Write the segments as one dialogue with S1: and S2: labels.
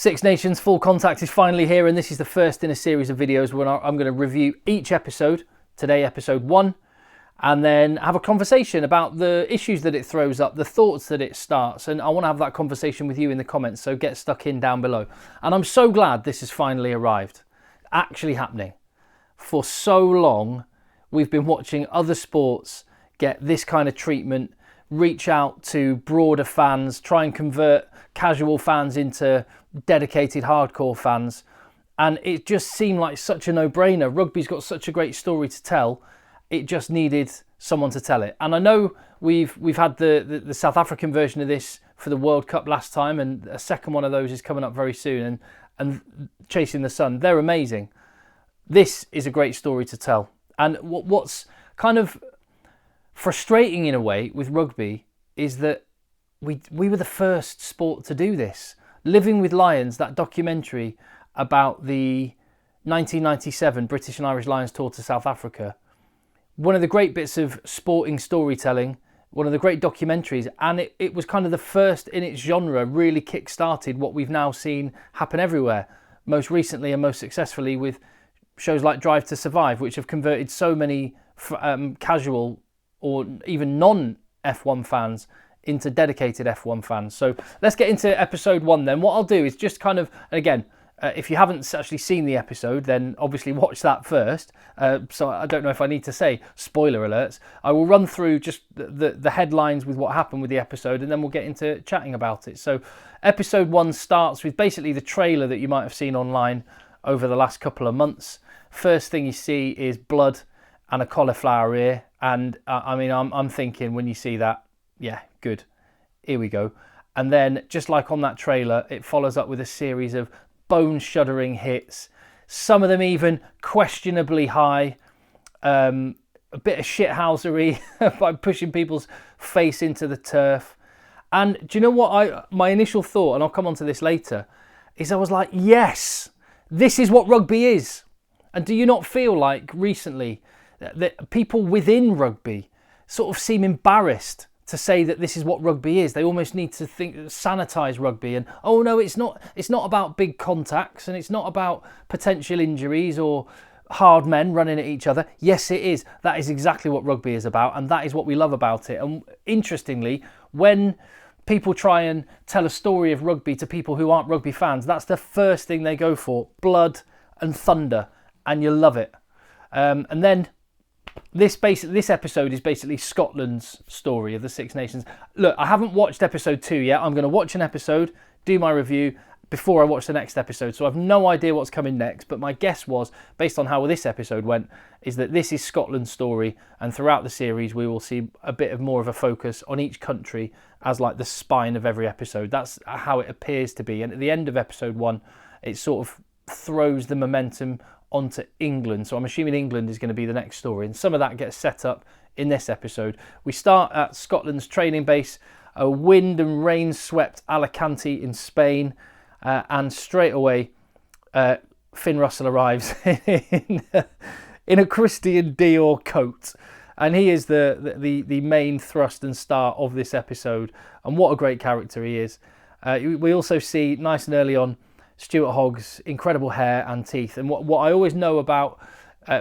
S1: Six Nations Full Contact is finally here, and this is the first in a series of videos where I'm going to review each episode. Today, episode 1, and then have a conversation about the issues that it throws up, the thoughts that it starts, and I want to have that conversation with you in the comments, so get stuck in down below. And I'm so glad this has finally arrived, actually happening. For so long, we've been watching other sports get this kind of treatment, reach out to broader fans, try and convert casual fans into dedicated hardcore fans, and it just seemed like such a no-brainer. Rugby's got such a great story to tell, it just needed someone to tell it. And I know we've had the South African version of this for the World Cup last time, and a second one of those is coming up very soon, and Chasing the Sun, they're amazing. This is a great story to tell. And what's kind of frustrating in a way with rugby is that we were the first sport to do this. Living with Lions, that documentary about the 1997 British and Irish Lions tour to South Africa, one of the great bits of sporting storytelling, one of the great documentaries, and it was kind of the first in its genre, really kick-started what we've now seen happen everywhere, most recently and most successfully with shows like Drive to Survive, which have converted so many casual or even non-F1 fans into dedicated F1 fans. So let's get into episode 1 then. What I'll do is just kind of, again, if you haven't actually seen the episode, then obviously watch that first. So I don't know if I need to say spoiler alerts. I will run through just the headlines with what happened with the episode, and then we'll get into chatting about it. So episode 1 starts with basically the trailer that you might have seen online over the last couple of months. First thing you see is blood and a cauliflower ear. And I mean, I'm thinking when you see that, yeah, good, here we go. And then just like on that trailer, it follows up with a series of bone-shuddering hits, some of them even questionably high, a bit of shithousery by pushing people's face into the turf. And do you know what my initial thought, and I'll come on to this later, is I was like, yes, this is what rugby is. And do you not feel like recently that people within rugby sort of seem embarrassed to say that this is what rugby is? They almost need to sanitize rugby, and oh no, it's not about big contacts, and it's not about potential injuries or hard men running at each other. Yes, it is. That is exactly what rugby is about, and that is what we love about it. And interestingly, when people try and tell a story of rugby to people who aren't rugby fans, that's the first thing they go for: blood and thunder, and you love it. And then this episode is basically Scotland's story of the Six Nations. Look, I haven't watched episode 2 yet. I'm going to watch an episode, do my review before I watch the next episode. So I've no idea what's coming next. But my guess was, based on how this episode went, is that this is Scotland's story. And throughout the series, we will see a bit of more of a focus on each country as like the spine of every episode. That's how it appears to be. And at the end of episode 1, it sort of throws the momentum onto England. So I'm assuming England is going to be the next story, and some of that gets set up in this episode. We start at Scotland's training base, a wind and rain swept Alicante in Spain, and straight away Finn Russell arrives in a Christian Dior coat, and he is the main thrust and star of this episode, and what a great character he is. We also see nice and early on Stuart Hogg's incredible hair and teeth. And what I always know about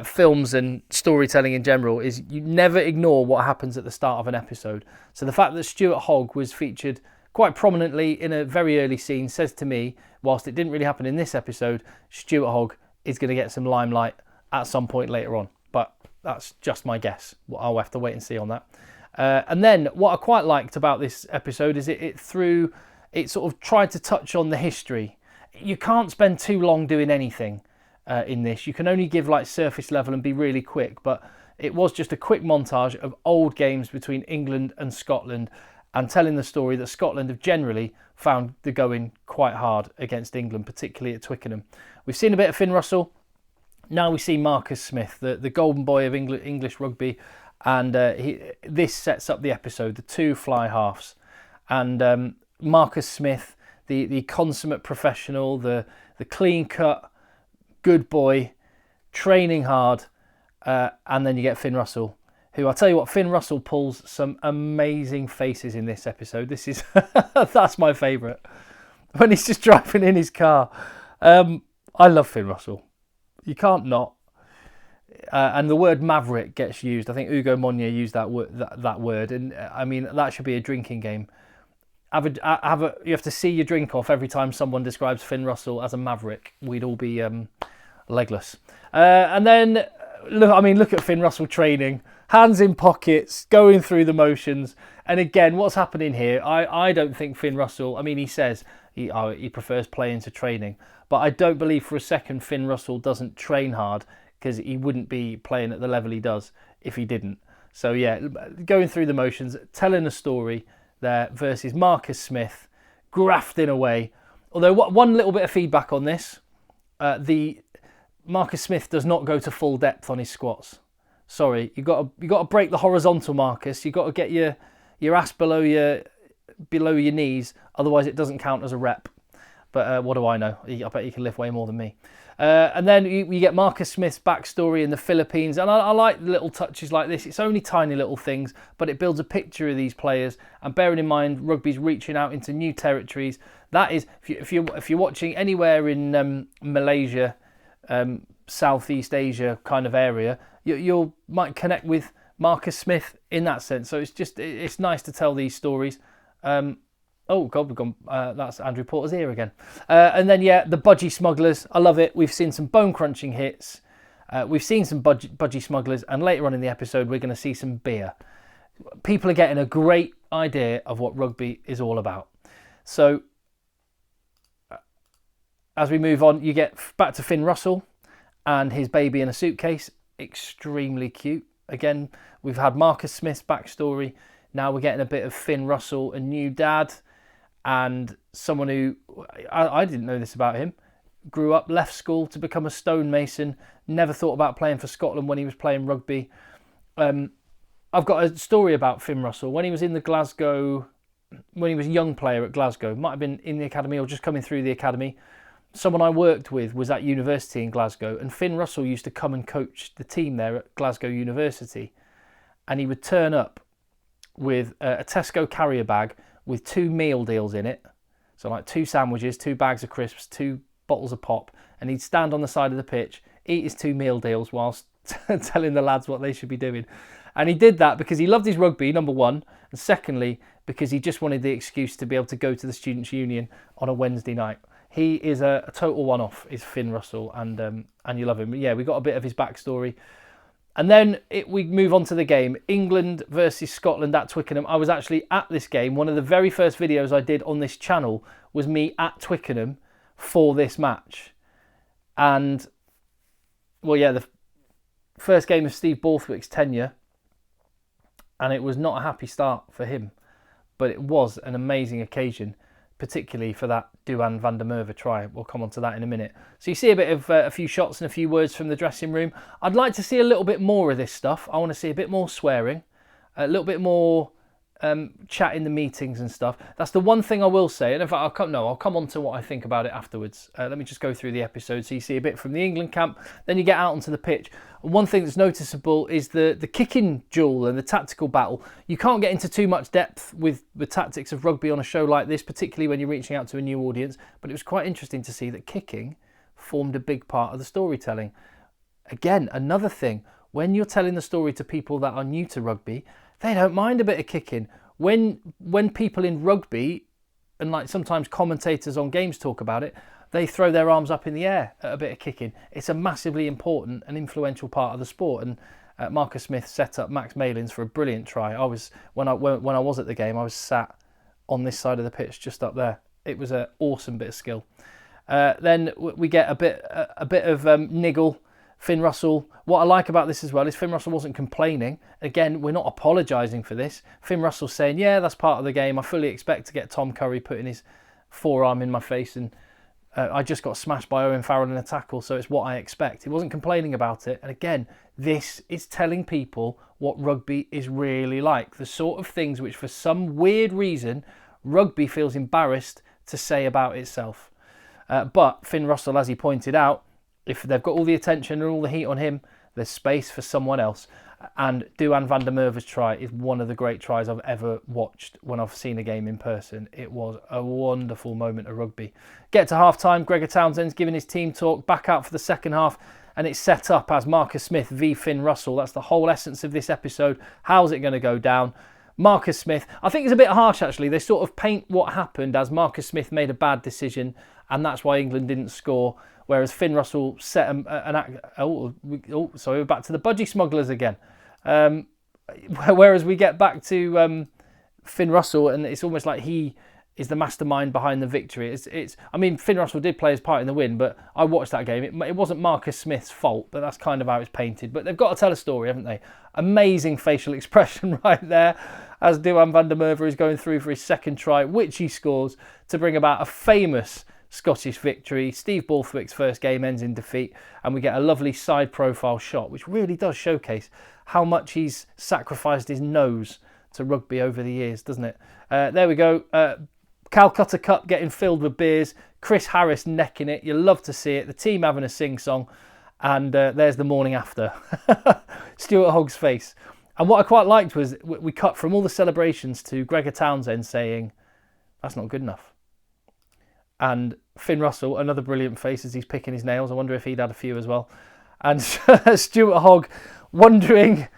S1: films and storytelling in general is you never ignore what happens at the start of an episode. So the fact that Stuart Hogg was featured quite prominently in a very early scene says to me, whilst it didn't really happen in this episode, Stuart Hogg is going to get some limelight at some point later on. But that's just my guess. I'll have to wait and see on that. And then what I quite liked about this episode is it sort of tried to touch on the history. You can't spend too long doing anything in this. You can only give like surface level and be really quick, but it was just a quick montage of old games between England and Scotland, and telling the story that Scotland have generally found the going quite hard against England, particularly at Twickenham. We've seen a bit of Finn Russell. Now we see Marcus Smith, the golden boy of English rugby, and this sets up the episode, the two fly halves. And Marcus Smith, the consummate professional, the clean-cut, good boy, training hard, and then you get Finn Russell, who, I'll tell you what, Finn Russell pulls some amazing faces in this episode. This is, that's my favourite. when he's just driving in his car. I love Finn Russell. You can't not. And the word maverick gets used. I think Hugo Monnier used that word, and I mean that should be a drinking game. You have to see your drink off every time someone describes Finn Russell as a maverick. We'd all be legless. And then look at Finn Russell training, hands in pockets, going through the motions. And again, what's happening here? I don't think Finn Russell. I mean, he says he prefers playing to training, but I don't believe for a second Finn Russell doesn't train hard, because he wouldn't be playing at the level he does if he didn't. So yeah, going through the motions, telling a story there versus Marcus Smith, grafting away. Although one little bit of feedback on this, the Marcus Smith does not go to full depth on his squats. Sorry, you got to break the horizontal, Marcus. You got to get your ass below your knees, otherwise it doesn't count as a rep. But what do I know? I bet you can lift way more than me. And then you get Marcus Smith's backstory in the Philippines. And I like little touches like this. It's only tiny little things, but it builds a picture of these players. And bearing in mind, rugby's reaching out into new territories. That is, if you're watching anywhere in Malaysia, Southeast Asia kind of area, you might connect with Marcus Smith in that sense. So it's nice to tell these stories. Oh, God, we've gone. That's Andrew Porter's ear again. And then, yeah, the budgie smugglers. I love it. We've seen some bone-crunching hits. We've seen some budgie smugglers. And later on in the episode, we're going to see some beer. People are getting a great idea of what rugby is all about. So, as we move on, you get back to Finn Russell and his baby in a suitcase. Extremely cute. Again, we've had Marcus Smith's backstory. Now we're getting a bit of Finn Russell, a new dad. And someone who, I didn't know this about him, grew up, left school to become a stonemason, never thought about playing for Scotland when he was playing rugby. I've got a story about Finn Russell. When he was in the Glasgow, when he was a young player at Glasgow, might have been in the academy or just coming through the academy, someone I worked with was at university in Glasgow, and Finn Russell used to come and coach the team there at Glasgow University. And he would turn up with a Tesco carrier bag with 2 meal deals in it. So like 2 sandwiches, 2 bags of crisps, 2 bottles of pop. And he'd stand on the side of the pitch, eat his 2 meal deals whilst telling the lads what they should be doing. And he did that because he loved his rugby, number one. And secondly, because he just wanted the excuse to be able to go to the Students' Union on a Wednesday night. He is a total one-off, is Finn Russell, and you love him. But yeah, we got a bit of his backstory. And then we move on to the game. England versus Scotland at Twickenham. I was actually at this game. One of the very first videos I did on this channel was me at Twickenham for this match. And, well, yeah, the first game of Steve Borthwick's tenure. And it was not a happy start for him. But it was an amazing occasion, particularly for that Duhan van der Merwe try. We'll come on to that in a minute. So you see a bit of a few shots and a few words from the dressing room. I'd like to see a little bit more of this stuff. I want to see a bit more swearing, a little bit more chat in the meetings and stuff. That's the one thing I will say. And in fact, I'll come on to what I think about it afterwards. Let me just go through the episode so you see a bit from the England camp. Then you get out onto the pitch. And one thing that's noticeable is the kicking duel and the tactical battle. You can't get into too much depth with the tactics of rugby on a show like this, particularly when you're reaching out to a new audience. But it was quite interesting to see that kicking formed a big part of the storytelling. Again, another thing, when you're telling the story to people that are new to rugby, they don't mind a bit of kicking. When people in rugby, and like sometimes commentators on games talk about it, they throw their arms up in the air at a bit of kicking. It's a massively important and influential part of the sport. And Marcus Smith set up Max Malins for a brilliant try. When I was at the game, I was sat on this side of the pitch, just up there. It was an awesome bit of skill. Then we get a bit of niggle. Finn Russell, what I like about this as well is Finn Russell wasn't complaining. Again, we're not apologising for this. Finn Russell's saying, yeah, that's part of the game. I fully expect to get Tom Curry putting his forearm in my face, and I just got smashed by Owen Farrell in a tackle, so it's what I expect. He wasn't complaining about it. And again, this is telling people what rugby is really like. The sort of things which, for some weird reason, rugby feels embarrassed to say about itself. But Finn Russell, as he pointed out, if they've got all the attention and all the heat on him, there's space for someone else. And Duan van der Merwe's try is one of the great tries I've ever watched when I've seen a game in person. It was a wonderful moment of rugby. Get to half-time, Gregor Townsend's giving his team talk, back out for the second half, and it's set up as Marcus Smith v Finn Russell. That's the whole essence of this episode. How's it going to go down? Marcus Smith, I think it's a bit harsh actually. They sort of paint what happened as Marcus Smith made a bad decision and that's why England didn't score, whereas Finn Russell set sorry, we're back to the budgie smugglers again. Whereas we get back to Finn Russell and it's almost like he is the mastermind behind the victory. I mean, Finn Russell did play his part in the win, but I watched that game. It wasn't Marcus Smith's fault, but that's kind of how it's painted. But they've got to tell a story, haven't they? Amazing facial expression right there as Duan van der Merwe is going through for his second try, which he scores to bring about a famous Scottish victory. Steve Borthwick's first game ends in defeat, and we get a lovely side profile shot, which really does showcase how much he's sacrificed his nose to rugby over the years, doesn't it? There we go. Calcutta Cup getting filled with beers. Chris Harris necking it. You love to see it. The team having a sing-song. And there's the morning after. Stuart Hogg's face. And what I quite liked was we cut from all the celebrations to Gregor Townsend saying, that's not good enough. And Finn Russell, another brilliant face as he's picking his nails. I wonder if he'd had a few as well. And Stuart Hogg wondering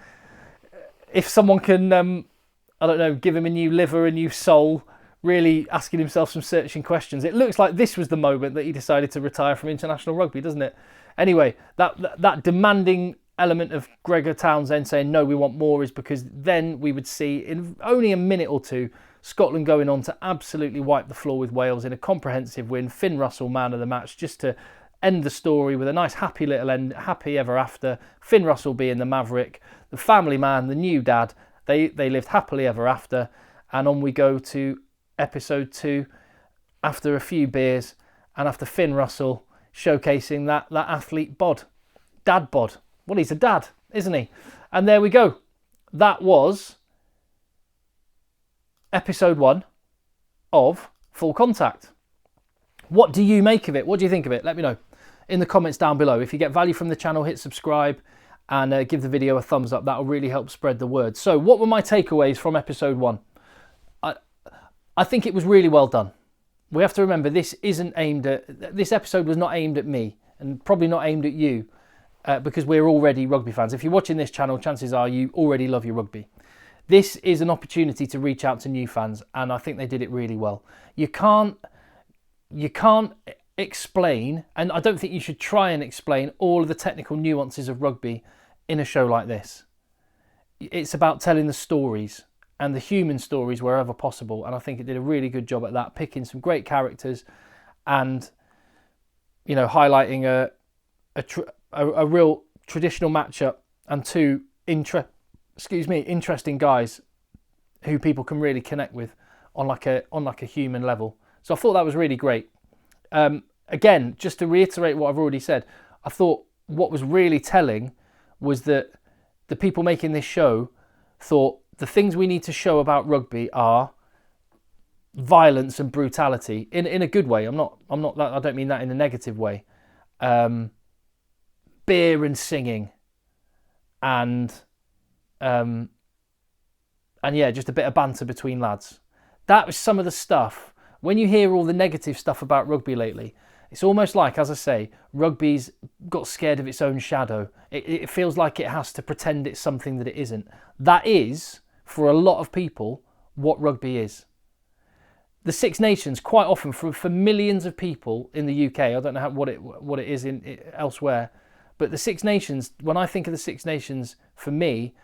S1: if someone can, I don't know, give him a new liver, a new soul. Really asking himself some searching questions. It looks like this was the moment that he decided to retire from international rugby, doesn't it? Anyway, that demanding element of Gregor Townsend saying, no, we want more, is because then we would see in only a minute or two, Scotland going on to absolutely wipe the floor with Wales in a comprehensive win. Finn Russell, man of the match, just to end the story with a nice happy little end, happy ever after. Finn Russell being the maverick, the family man, the new dad. They lived happily ever after. And on we go to episode 2 after a few beers and after Finn Russell showcasing that athlete bod, dad bod. Well, he's a dad, isn't he? And there we go. That was episode 1 of Full Contact. What do you make of it? What do you think of it? Let me know in the comments down below. If you get value from the channel, hit subscribe and give the video a thumbs up. That'll really help spread the word. So what were my takeaways from episode 1? I think it was really well done. We have to remember this episode was not aimed at me and probably not aimed at you because we're already rugby fans. If you're watching this channel, chances are you already love your rugby. This is an opportunity to reach out to new fans and I think they did it really well. You can't explain, and I don't think you should try and explain all of the technical nuances of rugby in a show like this. It's about telling the stories and the human stories wherever possible, and I think it did a really good job at that, picking some great characters and, you know, highlighting a real traditional matchup and two interesting guys who people can really connect with on like a human level. So I thought that was really great. Again, just to reiterate what I've already said, I thought what was really telling was that the people making this show thought the things we need to show about rugby are violence and brutality in a good way. I don't mean that in a negative way. Beer and singing, and yeah, just a bit of banter between lads. That was some of the stuff. When you hear all the negative stuff about rugby lately, it's almost like, as I say, rugby's got scared of its own shadow. It feels like it has to pretend it's something that it isn't. That is, for a lot of people, what rugby is. The Six Nations, quite often, for millions of people in the UK, I don't know what it is elsewhere, but the Six Nations, when I think of the Six Nations, for me,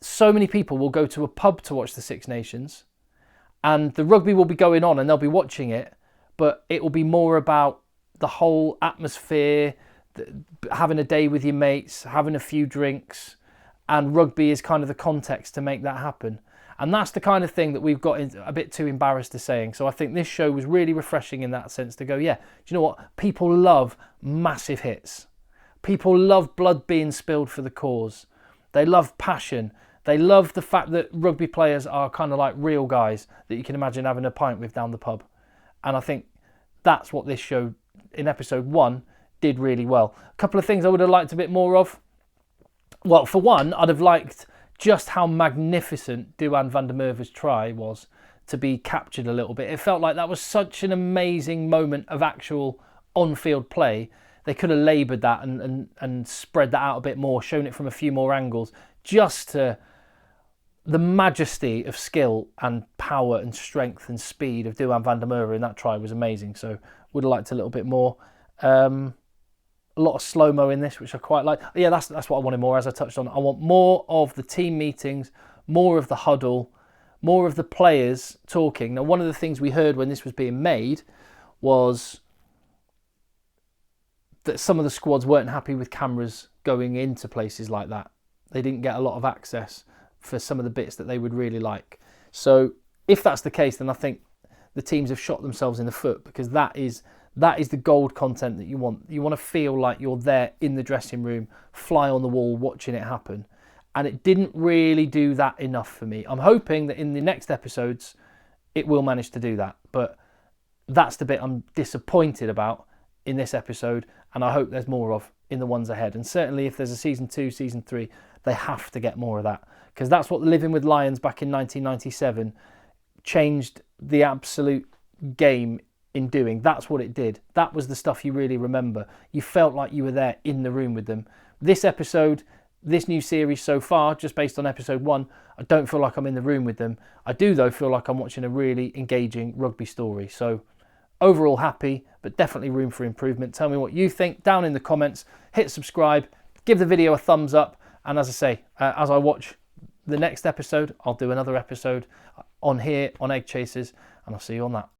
S1: so many people will go to a pub to watch the Six Nations, and the rugby will be going on and they'll be watching it, but it will be more about the whole atmosphere, having a day with your mates, having a few drinks, and rugby is kind of the context to make that happen. And that's the kind of thing that we've got a bit too embarrassed to saying. So I think this show was really refreshing in that sense to go, yeah, do you know what? People love massive hits. People love blood being spilled for the cause. They love passion. They love the fact that rugby players are kind of like real guys that you can imagine having a pint with down the pub. And I think that's what this show in episode 1 did really well. A couple of things I would have liked a bit more of. Well, for one, I'd have liked just how magnificent Duan van der Merwe's try was to be captured a little bit. It felt like that was such an amazing moment of actual on-field play. They could have laboured that and spread that out a bit more, shown it from a few more angles, just to the majesty of skill and power and strength and speed of Duan van der Merwe in that try was amazing. So would have liked a little bit more. A lot of slow-mo in this, which I quite like. Yeah, that's what I wanted more, as I touched on. I want more of the team meetings, more of the huddle, more of the players talking. Now, one of the things we heard when this was being made was that some of the squads weren't happy with cameras going into places like that. They didn't get a lot of access for some of the bits that they would really like. So if that's the case, then I think the teams have shot themselves in the foot, because that is the gold content that you want. You want to feel like you're there in the dressing room, fly on the wall, watching it happen. And it didn't really do that enough for me. I'm hoping that in the next episodes, it will manage to do that. But that's the bit I'm disappointed about in this episode. And I hope there's more of in the ones ahead. And certainly if there's a season 2, season 3, they have to get more of that. Because that's what Living with Lions back in 1997 changed the absolute game in doing. That's what it did. That was the stuff you really remember. You felt like you were there in the room with them. This episode, this new series so far, just based on episode 1, I don't feel like I'm in the room with them. I do, though, feel like I'm watching a really engaging rugby story. So overall happy, but definitely room for improvement. Tell me what you think down in the comments. Hit subscribe, give the video a thumbs up. And as I say, as I watch the next episode, I'll do another episode on here on Egg Chasers, and I'll see you on that.